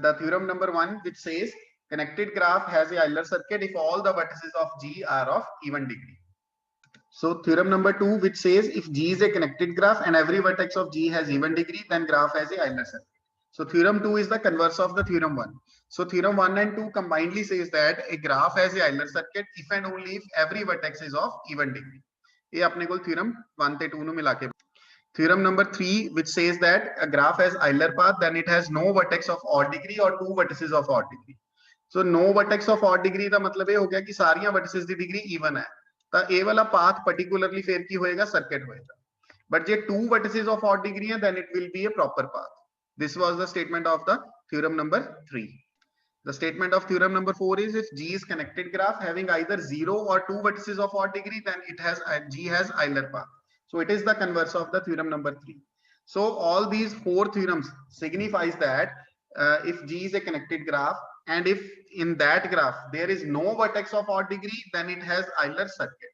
the theorem number 1, which says connected graph has a Euler circuit if all the vertices of G are of even degree. So theorem number 2, which says if G is a connected graph and every vertex of G has even degree, then graph has a Euler circuit. So theorem 2 is the converse of the theorem 1. So theorem 1 and 2 combinedly says that a graph has a Euler circuit if and only if every vertex is of even degree. ये अपने को theorem 1 ते 2 नु मिला के. Theorem number 3, which says that a graph has Euler path, then it has no vertex of odd degree or two vertices of odd degree. So no vertex of odd degree का मतलब ये हो गया कि सारियां vertices दी degree even है. तो ये वाला path particularly फिर की होएगा circuit होएगा. But J two vertices of odd degree है, then it will be a proper path. This was the statement of the theorem number 3. The statement of theorem number 4 is if G is connected graph having either 0 or two vertices of odd degree, then it has G has Euler path. So it is the converse of the theorem number 3. So all these four theorems signifies that if G is a connected graph and if in that graph there is no vertex of odd degree, then it has Euler circuit.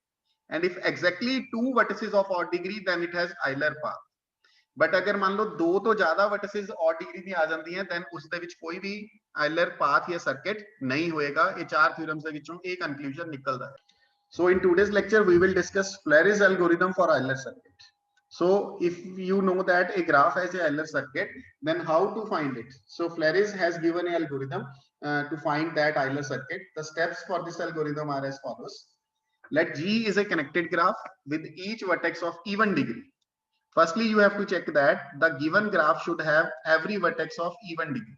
And if exactly two vertices of odd degree, then it has Euler path. But अगर मान लो दो तो ज्यादा vertices और degree दी आ जाती हैं, then उस दे विच कोई भी आइलर पाथ या सर्किट नहीं होएगा. ये चार थ्योरम्स दे विचों एक कंक्लूजन निकलदा है. So in today's lecture we will discuss Flary's algorithm for Euler circuit. So if you know that a graph has a Euler circuit, then how to find it? So Flary's has given an algorithm to find that Euler circuit. The steps for this algorithm are as follows. Let G is a connected graph with each vertex of even degree. Firstly, you have to check that the given graph should have every vertex of even degree,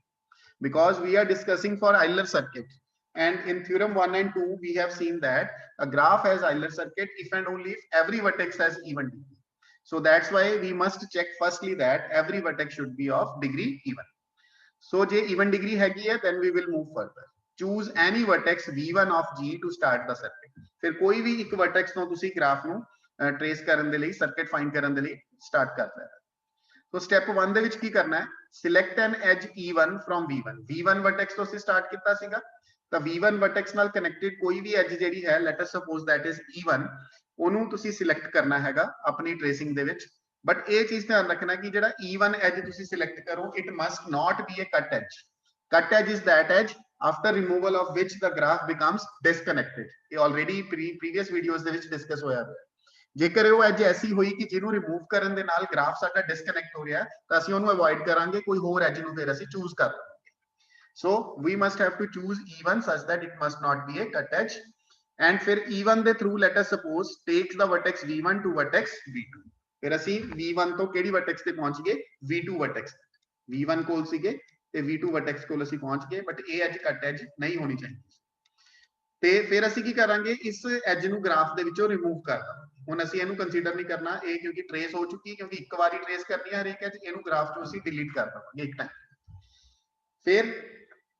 because we are discussing for Euler circuit. And in theorem 1 and 2, we have seen that a graph has Euler circuit if and only if every vertex has even degree. So that's why we must check firstly that every vertex should be of degree even. So je even degree हैगी है, then we will move further. Choose any vertex v1 of G to start the circuit. फिर कोई भी एक vertex ਤੋਂ ਤੁਸੀਂ graph ਨੂੰ trace ਕਰਨ ਦੇ ਲਈ, circuit find ਕਰਨ ਦੇ ਲਈ start ਕਰ ਲੈਣਾ. तो step 1 ਦੇ ਵਿੱਚ ਕੀ ਕਰਨਾ ਹੈ? Select an edge E1 from V1. V1 vertex ਤੋਂ ਅਸੀਂ start ਕੀਤਾ ਸੀਗਾ, ਤਾਂ V1 vertex ਨਾਲ connected ਕੋਈ ਵੀ edge ਜਿਹੜੀ ਹੈ, let us suppose that is E1, ਉਹਨੂੰ ਤੁਸੀਂ select ਕਰਨਾ ਹੈਗਾ ਆਪਣੀ tracing ਦੇ ਵਿੱਚ. बट ये चीज ध्यान रखना कि जेड़ा E1 edge तुसी select करो, it must not be a cut edge. Cut edge is that edge after removal of which the graph becomes disconnected. ये already previous videos ਦੇ ਵਿੱਚ discuss ਹੋਇਆ ਹੈ. जेकर वो edge ऐसी हुई कि ਜਿਹਨੂੰ remove ਕਰਨ ਦੇ ਨਾਲ graph ਸਾਡਾ disconnect ਹੋ ਰਿਹਾ, ਤਾਂ ਅਸੀਂ ਉਹਨੂੰ avoid ਕਰਾਂਗੇ, ਕੋਈ ਹੋਰ edge ਨੂੰ ਫਿਰ ਅਸੀਂ choose ਕਰ ਲਵਾਂਗੇ. So we must have to choose E1 such that it must not be a cut edge. And फिर E1 ਦੇ through let us suppose take the vertex V1 to vertex V2. फिर ਅਸੀਂ V1 ਤੋਂ ਕਿਹੜੀ vertex ਤੇ ਪਹੁੰਚ ਗਏ? V2 vertex. V1 ਕੋਲ ਸੀਗੇ ਤੇ V2 वर्टेक्स ਕੋਲ ਅਸੀਂ ਪਹੁੰਚ ਗਏ, ਬਟ ਇਹ ਐਜ ਕੱਟ ਐਜ ਨਹੀਂ ਹੋਣੀ ਚਾਹੀਦੀ. ਤੇ ਫਿਰ ਅਸੀਂ ਕੀ ਕਰਾਂਗੇ? ਇਸ ਐਜ ਨੂੰ ਗ੍ਰਾਫ ਦੇ ਵਿੱਚੋਂ ਰਿਮੂਵ ਕਰ ਦਾਂਗੇ. ਹੁਣ ਅਸੀਂ ਇਹਨੂੰ ਕੰਸੀਡਰ ਨਹੀਂ ਕਰਨਾ, ਇਹ ਕਿਉਂਕਿ ਟ੍ਰੇਸ ਹੋ ਚੁੱਕੀ, ਕਿਉਂਕਿ ਇੱਕ ਵਾਰੀ ਟ੍ਰੇਸ ਕਰਨੀ ਹੈ ਹਰੇਕ ਐਜ, ਇਹਨੂੰ ਗ੍ਰਾਫ ਚੋਂ ਅਸੀਂ ਡਿਲੀਟ ਕਰ ਦਵਾਂਗੇ ਇੱਕ ਟਾਈਮ. ਫਿਰ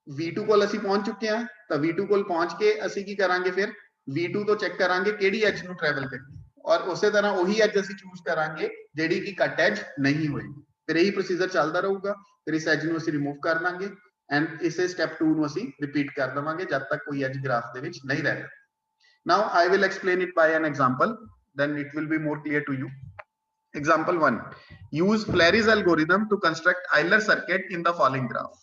V2 ਕੋਲ ਅਸੀਂ ਪਹੁੰਚ ਚੁੱਕੇ ਹਾਂ, ਤਾਂ V2 ਕੋਲ ਪਹੁੰਚ ਕੇ ਅਸੀਂ ਕੀ ਕਰਾਂਗੇ? ਫਿਰ V2 ਤੋਂ ਚੈੱਕ ਕਰਾਂਗੇ ਕਿਹੜੀ ਐਜ ਨੂੰ ਟਰੈਵਲ ਕਰਨੀ, और उस तरह वही एज ਅਸੀਂ ਚੂਜ਼ ਕਰਾਂਗੇ ਜਿਹੜੀ ਕਿ ਕੱਟ ਐਜ ਨਹੀਂ ਹੋਏਗੀ. ਫਿਰ ਇਹੀ ਪ੍ਰੋਸੀਜਰ ਚੱਲਦਾ ਰਹੂਗਾ. ਫਿਰ ਇਸ ਐਜ ਨੂੰ ਅਸੀਂ ਰਿਮੂਵ ਕਰ ਦਾਂਗੇ ਐਂਡ ਇਸੇ ਸਟੈਪ 2 ਨੂੰ ਅਸੀਂ ਰਿਪੀਟ ਕਰ ਦਵਾਂਗੇ ਜਦ ਤੱਕ ਕੋਈ ਐਜ ਗ੍ਰਾਫ ਦੇ ਵਿੱਚ ਨਹੀਂ ਰਹਿ ਜਾਂਦਾ. Now I will explain it by an example, then it will be more clear to you. Example 1. Use Flary's algorithm to construct Euler circuit in the following graph.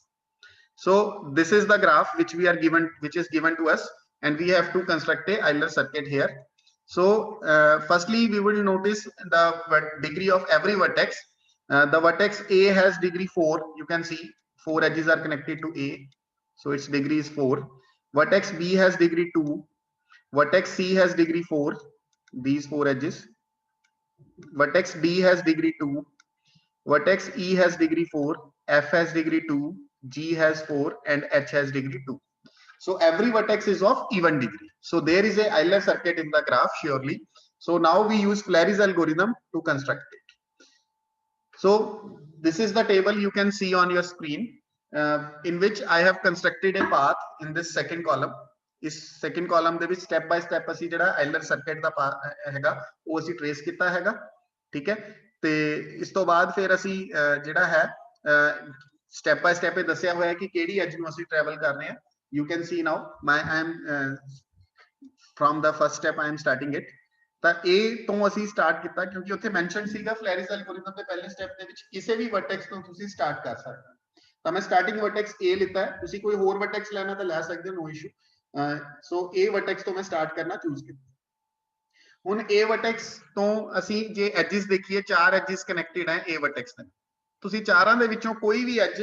So this is the graph which is given to us, and we have to construct a Euler circuit here. So firstly we will notice the degree of every vertex. The vertex A has degree 4. You can see 4 edges are connected to A, so its degree is 4. Vertex B has degree 2. Vertex C has degree 4, these 4 edges. Vertex D has degree 2. Vertex E has degree 4. F has degree 2. G has 4 and H has degree 2. So every vertex is of even degree. So there is a Euler circuit in the graph surely. So now we use Flary's algorithm to construct it. So this is the table you can see on your screen, in which I have constructed a path in this second column. इस second column ਦੇ ਵਿੱਚ step by step ਅਸੀਂ ਜਿਹੜਾ Euler circuit ਦਾ ਹੈਗਾ ਉਹ ਅਸੀਂ trace ਕੀਤਾ ਹੈਗਾ. ਠੀਕ ਹੈ, ਤੇ ਇਸ ਤੋਂ ਬਾਅਦ ਫਿਰ ਅਸੀਂ ਜਿਹੜਾ ਹੈ step by step ਇਹ ਦੱਸਿਆ ਹੋਇਆ ਹੈ ਕਿ ਕਿਹੜੀ ਐਜ ਨੂੰ ਅਸੀਂ ਟਰੈਵਲ ਕਰ ਰਹੇ ਹਾਂ. You can see now I am from the first step I am starting it. ਤਾਂ A ਤੋਂ ਅਸੀਂ ਸਟਾਰਟ ਕੀਤਾ ਕਿਉਂਕਿ ਉੱਥੇ ਮੈਂਸ਼ਨ ਸੀਗਾ Flary's algorithm ਦੇ ਪਹਿਲੇ ਸਟੈਪ ਦੇ ਵਿੱਚ ਕਿਸੇ ਵੀ vertex ਤੋਂ ਤੁਸੀਂ ਸਟਾਰਟ ਕਰ ਸਕਦੇ ਹੋ. ਤਾਂ ਮੈਂ ਸਟਾਰਟਿੰਗ ਵਰਟੈਕਸ A ਲਿੱਤਾ ਹੈ, ਤੁਸੀਂ ਕੋਈ ਹੋਰ ਵਰਟੈਕਸ ਲੈਣਾ ਤਾਂ ਲੈ ਸਕਦੇ ਹੋ, ਨੋ ਇਸ਼ੂ। ਸੋ A ਵਰਟੈਕਸ ਤੋਂ ਮੈਂ ਸਟਾਰਟ ਕਰਨਾ ਚੂਜ਼ ਕੀਤਾ। ਹੁਣ A ਵਰਟੈਕਸ ਤੋਂ ਅਸੀਂ ਜੇ ਐਜਿਸ ਦੇਖੀਏ, 4 ਐਜਿਸ ਕਨੈਕਟਡ ਹੈ A ਵਰਟੈਕਸ ਨਾਲ। ਤੁਸੀਂ ਚਾਰਾਂ ਦੇ ਵਿੱਚੋਂ ਕੋਈ ਵੀ ਐਜ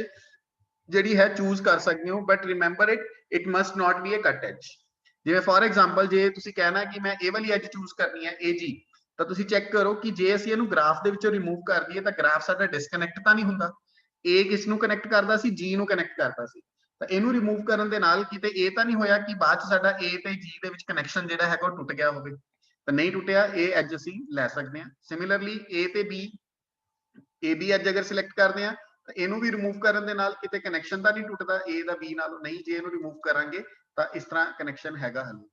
ਜਿਹੜੀ ਹੈ ਚੂਜ਼ ਕਰ ਸਕਦੇ ਹੋ, but remember it must not be a cut edge. ਜਿਵੇਂ ਫੋਰ ਐਗਜ਼ਾਮਪਲ ਜੇ ਤੁਸੀਂ ਕਹਿਣਾ ਕਿ ਮੈਂ ਇਹ ਵਾਲੀ ਐਜ ਚੂਜ਼ ਕਰਨੀ ਹੈ AG, ਤਾਂ ਤੁਸੀਂ ਚੈੱਕ ਕਰੋ ਕਿ ਜੇ ਅਸੀਂ ਇਹਨੂੰ ਗ੍ਰਾਫ ਦੇ ਵਿੱਚੋਂ ਰਿਮੂਵ ਕਰ ਦਈਏ ਤਾਂ ਗ੍ਰਾਫ ਸਾਡਾ ਡਿਸਕਨੈਕਟ ਤਾਂ ਨਹੀਂ ਹੁੰਦਾ। A ਕਿਸ ਨੂੰ ਕਨੈਕਟ ਕਰਦਾ ਸੀ, G ਨੂੰ ਕਨੈਕਟ ਕਰਦਾ ਸੀ। ਤਾਂ ਇਹਨੂੰ ਰਿਮੂਵ ਕਰਨ ਦੇ ਨਾਲ ਕਿਤੇ ਇਹ ਤਾਂ ਨਹੀਂ ਹੋਇਆ ਕਿ ਬਾਅਦ ਚ ਸਾਡਾ A ਤੇ G ਦੇ ਵਿੱਚ ਕਨੈਕਸ਼ਨ ਜਿਹੜਾ ਹੈਗਾ ਉਹ ਟੁੱਟ ਗਿਆ ਹੋਵੇ। ਤਾਂ ਨਹੀਂ ਟੁੱਟਿਆ, ਇਹ ਐਜ ਅਸੀਂ ਲੈ ਸਕਦੇ ਹਾਂ। ਸਿਮਿਲਰਲੀ A ਤੇ B, AB ਐਜ ਅਗਰ ਸਿਲੈਕਟ ਕਰਦੇ ਹਾਂ ਤਾਂ ਇਹਨੂੰ ਵੀ ਰਿਮੂਵ ਕਰਨ ਦੇ ਨਾਲ ਕਿਤੇ ਕਨੈਕਸ਼ਨ ਤਾਂ ਨਹੀਂ ਟੁੱਟਦਾ A ਦਾ B ਨਾਲੋਂ, ਨਹੀਂ। ਜੇ ਇਹਨੂੰ ਰਿਮੂਵ ਕਰਾਂਗੇ ਤਾਂ ਇਸ ਤਰ੍ਹਾਂ ਕਨੈਕਸ਼ਨ ਹੈਗਾ ਹਲੇ।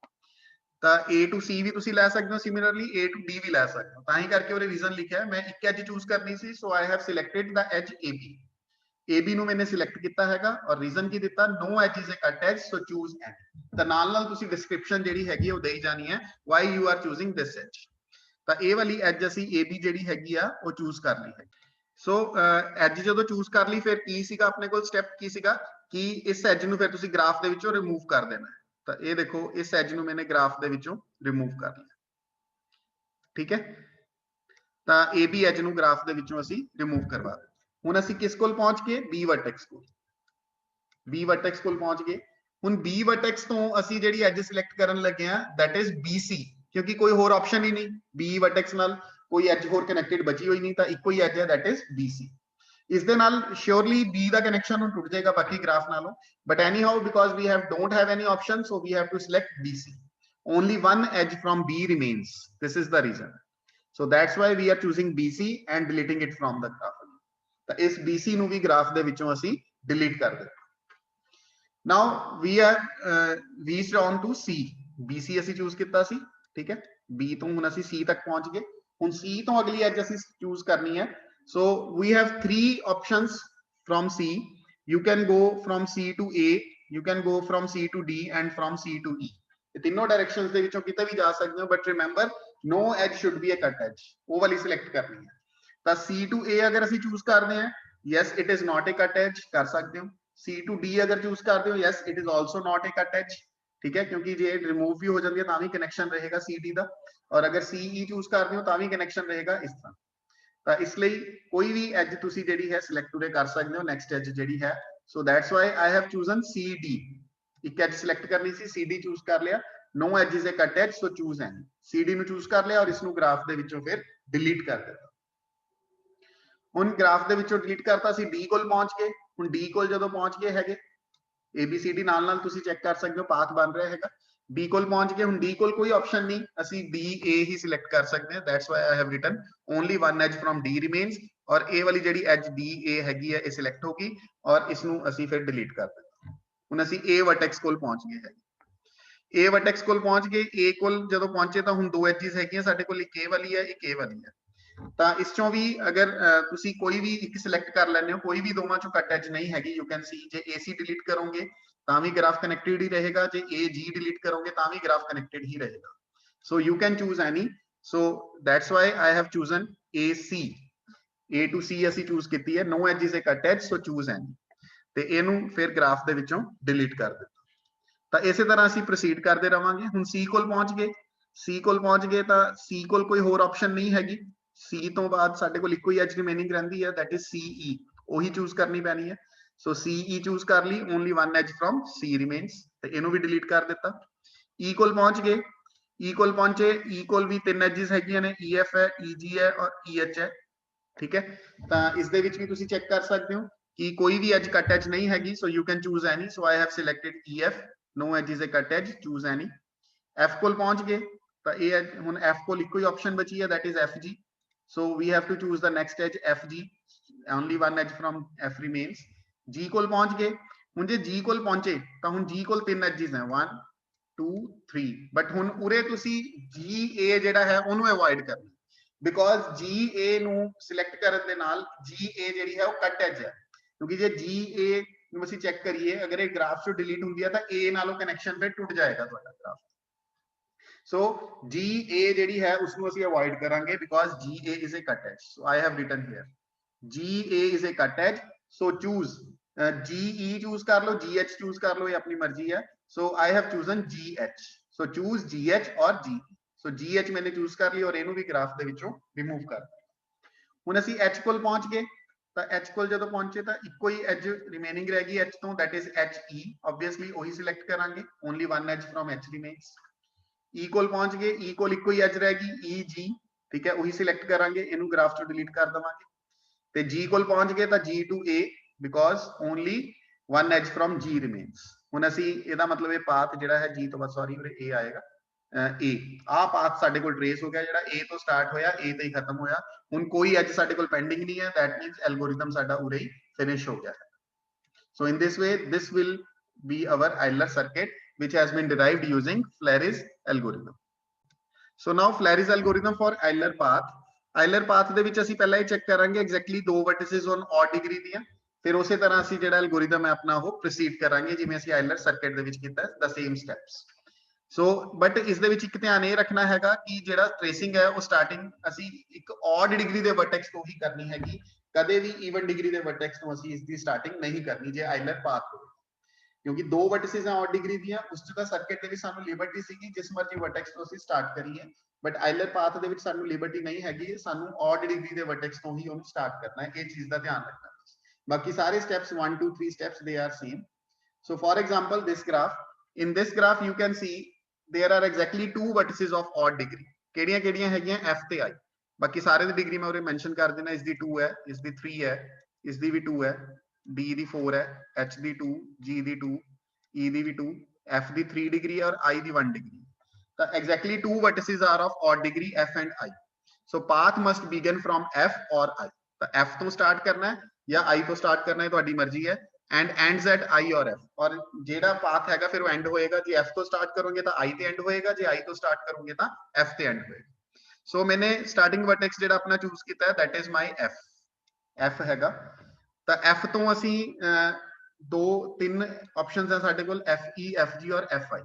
ਤਾਂ A to C ਵੀ ਤੁਸੀਂ ਲੈ ਸਕਦੇ ਹੋ, ਸਿਮਿਲਰਲੀ A to D ਵੀ ਲੈ ਸਕਦੇ ਹੋ। ਤਾਂ ਹੀ ਕਰਕੇ ਉਹਨੇ ਰੀਜ਼ਨ ਲਿਖਿਆ ਮੈਂ ਇੱਕ ਐਜ ਚੂਜ਼ ਕਰਨੀ ਸੀ, so I have selected the edge AB। AB ਨੂੰ ਮੈंने ਸਿਲੈਕਟ ਕੀਤਾ ਹੈਗਾ ਔਰ ਰੀਜ਼ਨ ਕੀ ਦਿੱਤਾ, ਨੋ edge is a cut as, so choose ਐਨੀ। ਤਾਂ ਨਾਲ ਤੁਸੀਂ ਡਿਸਕ੍ਰਿਪਸ਼ਨ ਜਿਹੜੀ ਹੈਗੀ ਉਹ ਦੇਈ ਜਾਣੀ ਹੈ, why you are ਚੂਜ਼ਿੰਗ this as. ਤਾਂ ਇਹ ਵਾਲੀ ਐਜ ਅਸੀਂ AB ਜਿਹੜੀ ਹੈਗੀ ਆ ਉਹ ਚੂਜ਼ ਕਰ ਲਈ ਹੈ। ਸੋ ਐਜ ਜਦੋਂ ਚੂਜ਼ ਕਰ ਲਈ, ਫਿਰ ਕੀ ਸੀਗਾ ਆਪਣੇ ਕੋਲ ਸਟੈਪ, ਕੀ ਸੀਗਾ ਕਿ ਇਸ ਐਜ ਨੂੰ ਫਿਰ ਤੁਸੀਂ ਗ੍ਰਾਫ ਦੇ ਵਿੱਚੋਂ ਰਿਮੂਵ ਕਰ ਦੇਣਾ। ਤਾਂ ਇਹ ਦੇਖੋ, ਇਸ ਐਜ ਨੂੰ ਮੈंने ਗ੍ਰਾਫ ਦੇ ਵਿੱਚੋਂ ਰਿਮੂਵ ਕਰ ਲਿਆ, ਠੀਕ ਹੈ। ਤਾਂ AB ਐਜ ਨੂੰ ਗ੍ਰਾਫ ਦੇ ਵਿੱਚੋਂ ਅਸੀਂ ਰਿਮੂਵ ਕਰਵਾ ਦਿੱਤਾ। ਹੁਣ ਅਸੀਂ ਕਿਸ ਕੋਲ ਪਹੁੰਚ ਗਏ, B ਵਰਟੈਕਸ ਕੋਲ। B ਵਰਟੈਕਸ ਕੋਲ ਪਹੁੰਚ ਗਏ। ਹੁਣ B ਵਰਟੈਕਸ ਤੋਂ ਅਸੀਂ ਜਿਹੜੀ ਐਜ ਸਿਲੈਕਟ ਕਰਨ ਲੱਗੇ ਆ, ਦੈਟ ਇਜ਼ BC, ਕਿਉਂਕਿ ਕੋਈ ਹੋਰ ਆਪਸ਼ਨ ਹੀ ਨਹੀਂ। B ਵਰਟੈਕਸ ਨਾਲ ਕੋਈ ਐਜ ਹੋਰ ਕਨੈਕਟਡ ਬਚੀ ਹੋਈ ਨਹੀਂ, ਤਾਂ ਇੱਕੋ ਹੀ ਐਜ ਹੈ, ਦੈਟ ਇਜ਼ BC। ਇਸ ਦੇ ਨਾਲ ਸ਼ੋਰਲੀ B ਦਾ ਕਨੈਕਸ਼ਨ ਹੁਣ ਟੁੱਟ ਜਾਏਗਾ ਬਾਕੀ ਗ੍ਰਾਫ ਨਾਲੋਂ, but anyhow because we don't have any option, so we have to select BC. Only one edge from B remains. This is the reason. So that's why we are choosing BC and deleting it from the graph. ਤਾਂ ਇਸ BC ਨੂੰ ਵੀ graph ਦੇ ਵਿੱਚੋਂ ਅਸੀਂ delete ਕਰ ਦਿੱਤਾ। Now we are reached on to C. BC ਅਸੀਂ choose ਕੀਤਾ ਸੀ, ਠੀਕ ਹੈ। B ਤੋਂ ਹੁਣ ਅਸੀਂ C ਤੱਕ ਪਹੁੰਚ ਗਏ। ਹੁਣ C ਤੋਂ ਅਗਲੀ ਐਜ ਅਸੀਂ ਚੂਜ਼ ਕਰਨੀ ਹੈ। So we have 3 options from C. You can go from C to A, you can go from C to D and from C to E. ਇਹ ਤਿੰਨੋਂ ਡਾਇਰੈਕਸ਼ਨਸ ਦੇ ਵਿੱਚੋਂ ਕਿਤੇ ਵੀ ਜਾ ਸਕਦੇ ਹੋ, but remember no edge should be a cut edge, ਉਹ ਵਾਲੀ ਸਿਲੈਕਟ ਕਰਨੀ ਹੈ। ਤਾਂ C to A ਅਗਰ ਅਸੀਂ ਚੂਜ਼ ਕਰਦੇ ਹਾਂ, yes it is not a cut edge, ਕਰ ਸਕਦੇ ਹੋ। C to D ਅਗਰ ਚੂਜ਼ ਕਰਦੇ ਹੋ, yes it is also not a cut edge, ਠੀਕ ਹੈ, ਕਿਉਂਕਿ ਜੇ ਰਿਮੂਵ ਵੀ ਹੋ ਜਾਂਦੀ ਹੈ ਤਾਂ ਵੀ ਕਨੈਕਸ਼ਨ ਰਹੇਗਾ CD ਦਾ, ਔਰ ਅਗਰ CE ਚੂਜ਼ ਕਰਦੇ ਹੋ ਤਾਂ ਵੀ ਕਨੈਕਸ਼ਨ ਰਹੇਗਾ ਇਸ ਤਰ੍ਹਾਂ। ਤਾਂ ਇਸ ਲਈ ਕੋਈ ਵੀ ਐਜ ਤੁਸੀਂ ਜਿਹੜੀ ਹੈ ਸਿਲੈਕਟ ਉਰੇ ਕਰ ਸਕਦੇ ਹੋ, ਨੈਕਸਟ ਐਜ ਜਿਹੜੀ ਹੈ। So that's why I have chosen CD। ਇੱਕ ਐਜ ਸਿਲੈਕਟ ਕਰਨੀ ਸੀ, CD ਚੂਜ਼ ਕਰ ਲਿਆ। ਨੋ edge is a cut as, so choose any. CD ਨੂੰ ਚੂਜ਼ ਕਰ ਲਿਆ ਔਰ ਇਸ ਨੂੰ ਗ੍ਰਾਫ ਦੇ ਵਿੱਚੋਂ ਫਿਰ ਡਿਲੀਟ ਕਰ ਦਿੱਤਾ। ਹੁਣ ਗ੍ਰਾਫ ਦੇ ਵਿੱਚੋਂ ਡਿਲੀਟ ਕਰਤਾ, ਅਸੀਂ D ਕੋਲ ਪਹੁੰਚ ਗਏ। ਹੁਣ D ਕੋਲ ਜਦੋਂ ਪਹੁੰਚ ਗਏ ਹੈਗੇ, ABCD ਨਾਲ ਨਾਲ ਤੁਸੀਂ ਚੈੱਕ ਕਰ ਸਕਦੇ ਹੋ, ਪਾਥ ਬਣ ਰਿਹਾ ਹੈਗਾ। D ਕੋਲ ਪਹੁੰਚ ਗਏ। ਹੁਣ D ਕੋਲ ਕੋਈ ਆਪਸ਼ਨ ਨਹੀਂ, ਅਸੀਂ DA ਹੀ ਸਿਲੈਕਟ ਕਰ ਸਕਦੇ ਹਾਂ। That's why I have written only one edge from D remains, ਔਰ ਇਹ ਵਾਲੀ ਜਿਹੜੀ ਐਜ DA ਹੈਗੀ ਹੈ ਇਹ ਸਿਲੈਕਟ ਹੋ ਗਈ ਔਰ ਇਸ ਨੂੰ ਅਸੀਂ ਫਿਰ ਡਿਲੀਟ ਕਰ ਦਿੱਤਾ। ਹੁਣ ਅਸੀਂ A ਵਰਟੈਕਸ ਕੋਲ ਪਹੁੰਚ ਗਏ ਹੈਗੇ। A ਵਰਟੈਕਸ ਕੋਲ ਪਹੁੰਚ ਗਏ। A ਕੋਲ ਜਦੋਂ ਪਹੁੰਚੇ ਤਾਂ ਹੁਣ 2 ਐਜਿਸ ਹੈਗੀਆਂ ਸਾਡੇ ਕੋਲ, ਇੱਕ A ਵਾਲੀ ਹੈ, ਇੱਕ A ਵਾਲੀ ਹੈ। ਤਾਂ ਇਸ ਚੋਂ ਵੀ ਅਗਰ ਤੁਸੀਂ ਕੋਈ ਵੀ ਇੱਕ ਸਿਲੈਕਟ ਕਰ ਲੈਂਦੇ ਹੋ, ਕੋਈ ਵੀ ਦੋਵਾਂ ਚੋਂ ਕੱਟ ਐਜ ਨਹੀਂ ਹੈਗੀ, ਯੂ ਕੈਨ ਸੀ। ਜੇ AC ਡਿਲੀਟ ਕਰੋਗੇ ਤਾਂ ਵੀ ਗ੍ਰਾਫ ਕਨੈਕਟਡ ਹੀ ਰਹੇਗਾ, ਜੇ AG ਡਿਲੀਟ ਕਰੋਗੇ ਤਾਂ ਵੀ ਗ੍ਰਾਫ ਕਨੈਕਟਡ ਹੀ ਰਹੇਗਾ। So you can choose any. So that's why I have chosen AC। A to C ਅਸੀਂ ਚੂਜ਼ ਕੀਤੀ ਹੈ। ਨੋ edge is a cut as, so choose ਐਨੀ। ਤੇ ਇਹਨੂੰ ਫਿਰ ਗ੍ਰਾਫ ਦੇ ਵਿੱਚੋਂ ਡਿਲੀਟ ਕਰ ਦਿੱਤਾ। ਤਾਂ ਇਸੇ ਤਰ੍ਹਾਂ ਅਸੀਂ ਪ੍ਰੋਸੀਡ ਕਰਦੇ ਰਵਾਂਗੇ। ਹੁਣ C ਕੋਲ ਪਹੁੰਚ ਗਏ। C ਕੋਲ ਪਹੁੰਚ ਗਏ ਤਾਂ C ਕੋਲ ਕੋਈ ਹੋਰ ਆਪਸ਼ਨ ਨਹੀਂ ਹੈਗੀ। C ਤੋਂ ਬਾਅਦ ਸਾਡੇ ਕੋਲ ਇੱਕੋ ਹੀ ਐਜ ਰਿਮੇਨਿੰਗ ਰਹਿੰਦੀ ਹੈ, ਦੈਟ ਇਜ਼ CE। ਉਹੀ ਚੂਜ਼ ਕਰਨੀ ਪੈਣੀ ਹੈ। ਸੋ CE ਚੂਜ਼ ਕਰ ਲਈ, only one edge from C remains, ਤੇ ਇਹਨੂੰ ਵੀ ਡਿਲੀਟ ਕਰ ਦਿੱਤਾ। E ਕੋਲ ਪਹੁੰਚ ਗਏ। E ਕੋਲ ਪਹੁੰਚੇ। E ਕੋਲ ਵੀ 3 ਐਜਿਸ ਹੈਗੀਆਂ ਨੇ, EF ਹੈ, EG ਹੈ ਔਰ EH ਹੈ, ਠੀਕ ਹੈ। ਤਾਂ ਇਸ ਦੇ ਵਿੱਚ ਵੀ ਤੁਸੀਂ ਚੈੱਕ ਕਰ ਸਕਦੇ ਹੋ ਕਿ ਕੋਈ ਵੀ ਐਜ ਕੱਟ ਐਜ ਨਹੀਂ ਹੈਗੀ, so you can choose any. So I have selected EF, no edge is a cut edge, choose any. F ਕੋਲ ਪਹੁੰਚ ਗਏ ਤਾਂ ਇਹ ਹੁਣ F ਕੋਲ ਇੱਕੋ ਹੀ ਆਪਸ਼ਨ ਬਚੀ ਹੈ, that is FG। So we have to choose the next edge FG, only one edge from F remains. G ਕੋਲ ਪਹੁੰਚ ਗਏ। ਹੁਣ ਜੇ G ਕੋਲ ਪਹੁੰਚੇ ਤਾਂ ਹੁਣ G ਕੋਲ 3 ਐਜਿਸ ਹੈ, 1 2 3, ਬਟ ਹੁਣ ਉਰੇ ਤੁਸੀਂ GA ਜਿਹੜਾ ਹੈ ਉਹਨੂੰ ਅਵੋਇਡ ਕਰਨਾ, ਬਿਕੋਜ਼ GA ਨੂੰ ਸਿਲੈਕਟ ਕਰਨ ਦੇ ਨਾਲ GA ਜਿਹੜੀ ਹੈ ਉਹ ਕੱਟ ਐਜ ਹੈ, ਕਿਉਂਕਿ ਜੇ GA ਨੂੰ ਅਸੀਂ ਚੈੱਕ ਕਰੀਏ, ਅਗਰ ਇਹ ਗ੍ਰਾਫ ਚੋਂ ਡਿਲੀਟ ਹੁੰਦੀ ਹੈ ਤਾਂ A ਨਾਲੋਂ ਕਨੈਕਸ਼ਨ ਫਿਰ ਟੁੱਟ ਜਾਏਗਾ ਤੁਹਾਡਾ ਗ੍ਰਾਫ। ਸੋ GA ਜਿਹੜੀ ਹੈ ਉਸਨੂੰ ਅਸੀਂ ਅਵੋਇਡ ਕਰਾਂਗੇ, because GA is a cut edge. So I have written here GA is a cut edge, so choose GE choose कर लो, GH चूज कर लो, ये अपनी मर्जी है। So I have chosen GH, so choose GH और G। So GH मैंने choose कर लिया और ਇਹਨੂੰ ਵੀ ਗ੍ਰਾਫ ਦੇ ਵਿੱਚੋਂ ਰਿਮੂਵ ਕਰ। ਹੁਣ ਅਸੀਂ H ਕੋਲ ਪਹੁੰਚ ਗਏ, ਤਾਂ H ਕੋਲ ਜਦੋਂ ਪਹੁੰਚੇ ਤਾਂ ਇੱਕੋ ਹੀ ਐਜ ਰਿਮੇਨਿੰਗ ਰਹਿ ਗਈ H ਤੋਂ, that is HE। ਆਬਵੀਅਸਲੀ ਉਹੀ ਸਿਲੈਕਟ ਕਰਾਂਗੇ, only one as from H remains. E ਕੋਲ ਪਹੁੰਚ ਗਏ, E ਕੋਲ ਇੱਕੋ ਹੀ ਐਜ ਰਹਿ ਗਈ EG, ਠੀਕ ਹੈ, ਉਹੀ ਸਿਲੈਕਟ ਕਰਾਂਗੇ, ਇਹਨੂੰ ਗ੍ਰਾਫ ਚੋਂ ਡਿਲੀਟ ਕਰ ਦਵਾਂਗੇ। ਤੇ G ਕੋਲ ਪਹੁੰਚ ਗਏ ਤਾਂ G to A, because only one edge from G remains। ਹੁਣ ਅਸੀਂ ਇਹਦਾ ਮਤਲਬ ਇਹ ਪਾਥ ਜਿਹੜਾ ਹੈ G ਤੋਂ ਬਾਅਦ, ਸੌਰੀ ਉਰੇ A ਆਏਗਾ, A ਆ ਪਾਥ ਸਾਡੇ ਕੋਲ ਟ੍ਰੇਸ ਹੋ ਗਿਆ, ਜਿਹੜਾ A ਤੋਂ ਸਟਾਰਟ ਹੋਇਆ A ਤੇ ਹੀ ਖਤਮ ਹੋਇਆ। ਹੁਣ ਕੋਈ ਐਜ ਸਾਡੇ ਕੋਲ ਪੈਂਡਿੰਗ ਨਹੀਂ ਹੈ, that means ਐਲਗੋਰਿਥਮ ਸਾਡਾ ਉਰੇ ਹੀ ਫਿਨਿਸ਼ ਹੋ ਗਿਆ ਹੈ। So in this way this will be our Euler circuit which has been derived using Flary's algorithm। So now Flary's algorithm for Euler path। Euler path ਦੇ ਵਿੱਚ ਅਸੀਂ ਪਹਿਲਾਂ ਹੀ ਚੈੱਕ ਕਰਾਂਗੇ ਐਗਜ਼ੈਕਟਲੀ ਦੋ vertices on odd degree ਦੀਆਂ, ਫਿਰ ਉਸੇ ਤਰ੍ਹਾਂ ਅਸੀਂ ਜਿਹੜਾ ਐਲਗੋਰਿਥਮ ਹੈ ਆਪਣਾ ਉਹ ਪ੍ਰੋਸੀਡ ਕਰਾਂਗੇ ਜਿਵੇਂ ਅਸੀਂ Euler circuit ਦੇ ਵਿੱਚ ਕੀਤਾ, the same steps। So but ਇਸ ਦੇ ਵਿੱਚ ਇੱਕ ਧਿਆਨ ਇਹ ਰੱਖਣਾ ਹੈਗਾ ਕਿ ਜਿਹੜਾ ਟ੍ਰੇਸਿੰਗ ਹੈ ਉਹ ਸਟਾਰਟਿੰਗ ਅਸੀਂ ਇੱਕ odd ਡਿਗਰੀ ਦੇ ਵਰਟੈਕਸ ਤੋਂ ਹੀ ਕਰਨੀ ਹੈਗੀ, ਕਦੇ ਵੀ ਈਵਨ ਡਿਗਰੀ ਦੇ ਵਰਟੈਕਸ ਤੋਂ ਅਸੀਂ ਇਸ ਦੀ ਸਟਾਰਟਿੰਗ ਨਹੀਂ ਕਰਨੀ ਜੇ Euler path ਹੋਵੇ, ਕਿਉਂਕਿ ਦੋ ਵਰਟਿਸਿਸ ਆ odd ਡਿਗਰੀ ਦੀਆਂ। ਉਸ ਚ ਤਾਂ ਸਰਕਟ ਦੇ ਵਿੱਚ ਸਾਨੂੰ ਲਿਬਰਟੀ ਸੀਗੀ ਜਿਸ ਮਰਜ਼ੀ ਵਰਟੈਕਸ ਤੋਂ ਅਸੀਂ ਸਟਾਰਟ ਕਰੀਏ, ਬਟ Euler path ਦੇ ਵਿੱਚ ਸਾਨੂੰ ਲਿਬਰਟੀ ਨਹੀਂ ਹੈਗੀ, ਸਾਨੂੰ odd ਡਿਗਰੀ ਦੇ ਵਰਟੈਕਸ ਤੋਂ ਹੀ ਉਹਨੂੰ ਸਟਾਰਟ ਕਰਨਾ ਹੈ, ਇਹ ਚੀਜ਼ ਦਾ ਧਿਆਨ ਰੱਖਣਾ। ਬਾਕੀ ਸਾਰੇ steps 1 2 3 steps they are same। So for example this graph, in this graph you can see there are exactly two vertices of odd degree। ਕਿਹੜੀਆਂ ਕਿਹੜੀਆਂ ਹੈਗੀਆਂ F ਤੇ I, ਬਾਕੀ ਸਾਰੇ ਦੀ ਡਿਗਰੀ ਮੈਂ ਉਰੇ ਮੈਂਸ਼ਨ ਕਰ ਦੇਣਾ, ਇਸ ਦੀ 2 ਹੈ, ਇਸ ਦੀ 3 ਹੈ, ਇਸ ਦੀ ਵੀ 2 ਹੈ, D ਦੀ 4 ਹੈ, H ਦੀ 2, G ਦੀ 2, E ਦੀ ਵੀ 2, F ਦੀ 3 डिग्री और I ਦੀ 1 डिग्री। ਤਾਂ exactly two vertices are of odd degree F and I। So path must begin from F or I। ਤਾਂ F ਤੋਂ ਸਟਾਰਟ ਕਰਨਾ ਹੈ ਜਾਂ I ਤੋਂ ਸਟਾਰਟ ਕਰਨਾ ਹੈ, ਤੁਹਾਡੀ ਮਰਜ਼ੀ ਹੈ, and ends at I or F। ਔਰ ਜਿਹੜਾ ਪਾਥ ਹੈਗਾ ਫਿਰ ਉਹ ਐਂਡ ਹੋਏਗਾ, ਜੇ F ਤੋਂ ਸਟਾਰਟ ਕਰੋਗੇ ਤਾਂ I ਤੇ ਐਂਡ ਹੋਏਗਾ, ਜੇ I ਤੋਂ ਸਟਾਰਟ ਕਰੋਗੇ ਤਾਂ F ਤੇ ਐਂਡ ਹੋਏਗਾ। ਸੋ ਮੈंने ਸਟਾਰਟਿੰਗ ਵਰਟੈਕਸ ਜਿਹੜਾ ਆਪਣਾ ਚੂਜ਼ ਕੀਤਾ ਹੈ that is my F। F ਹੈਗਾ ਤਾਂ F ਤੋਂ ਅਸੀਂ ਦੋ ਤਿੰਨ ਆਪਸ਼ਨਸ ਹੈ ਸਾਡੇ ਕੋਲ, FE FG ਔਰ FI।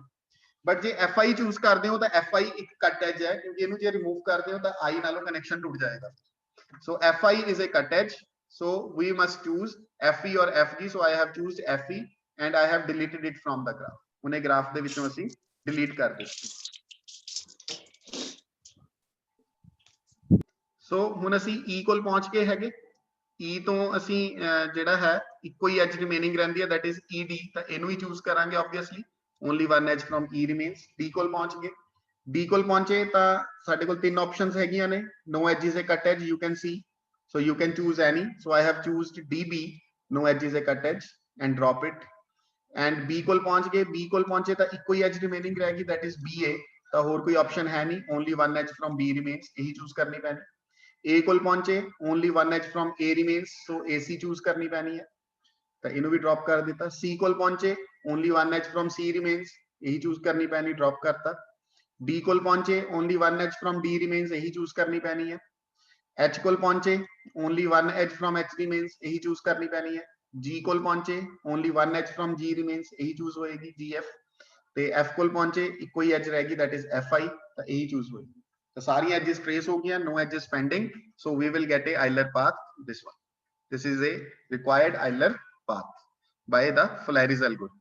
ਬਟ ਜੇ FI ਚੂਜ਼ ਕਰਦੇ ਹੋ ਤਾਂ FI ਇੱਕ ਕੱਟ ਐਜ ਹੈ, ਕਿਉਂਕਿ ਇਹਨੂੰ ਜੇ ਰਿਮੂਵ ਕਰਦੇ ਹੋ ਤਾਂ I ਨਾਲੋਂ ਕਨੈਕਸ਼ਨ ਟੁੱਟ ਜਾਏਗਾ। ਸੋ FI is a cut edge, so we must choose FE or FG। so I have choose FE and I have deleted it from the graph। ਉਹਨੇ ਗ੍ਰਾਫ ਦੇ ਵਿੱਚੋਂ ਅਸੀਂ ਡਿਲੀਟ ਕਰ ਦਿੱਤੀ। ਸੋ ਹੁਣ ਅਸੀਂ E ਕੋਲ ਪਹੁੰਚ ਗਏ ਹੈਗੇ, E ਤੋਂ ਅਸੀਂ ਜਿਹੜਾ ਹੈ ਇੱਕੋ ਹੀ ਐਜ ਰਿਮੇਨਿੰਗ ਰਹਿੰਦੀ ਹੈ, that is ED। ਤਾਂ ਇਹਨੂੰ ਹੀ ਚੂਜ਼ ਕਰਾਂਗੇ obviously, only one edge from E remains। D ਕੋਲ ਪਹੁੰਚ ਗਏ, D ਕੋਲ ਪਹੁੰਚੇ ਤਾਂ ਸਾਡੇ ਕੋਲ ਤਿੰਨ ਆਪਸ਼ਨਸ ਹੈਗੀਆਂ ਨੇ, no edge is a cut edge you can see, so you can choose any। so I have choose DB, no edge is a cut edge, and drop it। and B ਕੋਲ ਪਹੁੰਚ ਗਏ, B ਕੋਲ ਪਹੁੰਚੇ ਤਾਂ ਇੱਕੋ ਹੀ as remaining ਰਹਿ ਗਈ, that is BA। ਤਾਂ ਹੋਰ ਕੋਈ ਆਪਸ਼ਨ ਹੈ ਨਹੀਂ, only one edge from B remains, ਇਹੀ ਚੂਜ਼ ਕਰਨੀ ਪੈਣੀ। A ਕੋਲ ਪਹੁੰਚੇ, only one edge from A remains, so AC choose ਕਰਨੀ ਪੈਣੀ ਹੈ, ਤਾਂ ਇਹਨੂੰ ਵੀ ਡ੍ਰੌਪ ਕਰ ਦਿੱਤਾ। C ਕੋਲ ਪਹੁੰਚੇ, only one edge from C remains, ਇਹੀ ਚੂਜ਼ ਕਰਨੀ ਪੈਣੀ, ਡ੍ਰੌਪ ਕਰਤਾ। D ਕੋਲ ਪਹੁੰਚੇ, only one edge from D remains, ਇਹੀ ਚੂਜ਼ ਕਰਨੀ ਪੈਣੀ ਹੈ। H ਕੋਲ ਪਹੁੰਚੇ, only one edge from H remains, ਇਹੀ ਚੂਜ਼ ਕਰਨੀ ਪੈਣੀ ਹੈ। G ਕੋਲ ਪਹੁੰਚੇ, only one edge from G remains, ਇਹੀ ਚੂਜ਼ ਹੋਏਗੀ GF। ਤੇ F ਕੋਲ ਪਹੁੰਚੇ, ਇੱਕੋ ਹੀ ਐਜ ਰਹੇਗੀ, that is FI, ਤਾਂ ਇਹੀ ਚੂਜ਼ ਹੋਏਗੀ। तो सारी edges trace हो गया, no edges pending, so we will get a Euler path, this one। this is a required Euler path by the Flary's algorithm।